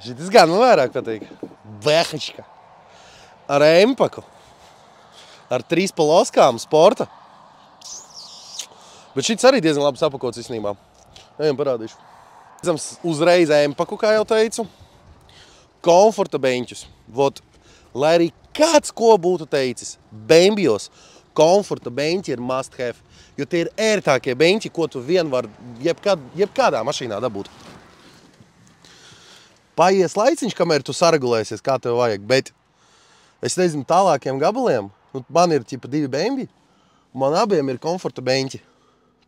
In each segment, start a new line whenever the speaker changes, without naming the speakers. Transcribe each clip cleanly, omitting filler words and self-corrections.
Šitas gan man vairāk patīk. Behačka. Ar empaku. Ar 3 poloskām sporta. Bet šits arī diezgan labi sapakots visnībā. Ejam parādīšu. Redzams uzreiz empaku, kā jau teicu. Komforta beņķus. Vot, lai arī kāds ko būtu teicis, bembjos komforta beņķi ir must have. Jo tie ir ērtākie beņķi, ko tu vien var jebkādā mašīnā dabūt. Paies laiciņš, kamēr tu saregulēsies, kā tev vajag, bet es nezinu, tālākiem gabaliem, man ir ķipa 2 bembji, man abiem ir komforta beņķi.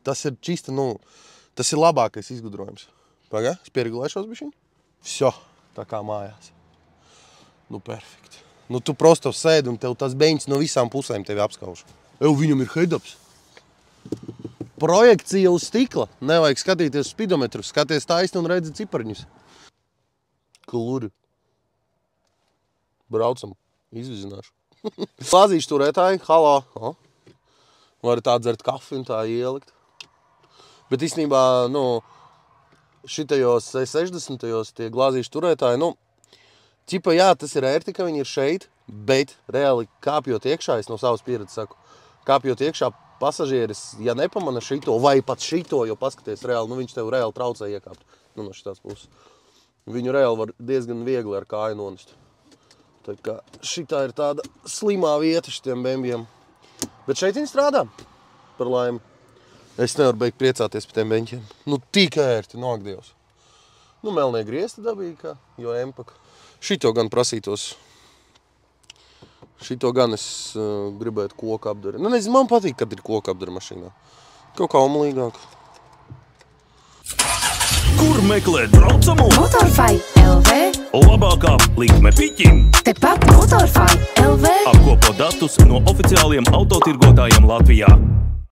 Tas ir čista, tas ir labākais izgudrojums. Pagā, es pieregulēšos bišķiņ. Vso, tā kā mājās. Perfekti. Tu prosto sēdi un tev tas beņķis no visām pusēm tevi apskauž. Viņam ir head-ups. Projekcija uz stikla. Nevajag skatīties uz spidometru. Skaties taisni un redzi cipariņus. Kluri. Braucam. Izvizināšu. Glāzīšu turētāji. Halā. Var tā dzert kafi un tā ielikt. Bet īstenībā, šitajos 60-tajos tie glāzīšu turētāji, ķipa, jā, tas ir ērti, ka viņi ir šeit, bet reāli kāpjot iekšā, es no savas pieredzes saku, kāpjot iekšā pasažieris, ja nepamana šito, vai pat šito, jo paskaties reāli, viņš tev reāli traucē iekāpt, no šitās puses. Viņu reāli var diezgan viegli ar kāju nonest. Tā kā šitā ir tāda slimā vieta šitiem bembjiem. Bet šeit viņi strādā, par laimi. Es nevaru beigt priecāties par tiem beņķiem. Tik ērti, ak Dievs. Melnie griesti dabīgi, jo empaka. Šito gan prasītos. Šito gan es gribētu koku apdari. Nezinu, man patīk, kad ir koku apdari mašīnā. Kaut kā omulīgāk.
Kur meklēt braucamo?
Motorfai LV.
Labākā likme piķim.
Tepat Motorfai LV.
Apkopo datus no oficiāliem autotirgotājiem Latvijā.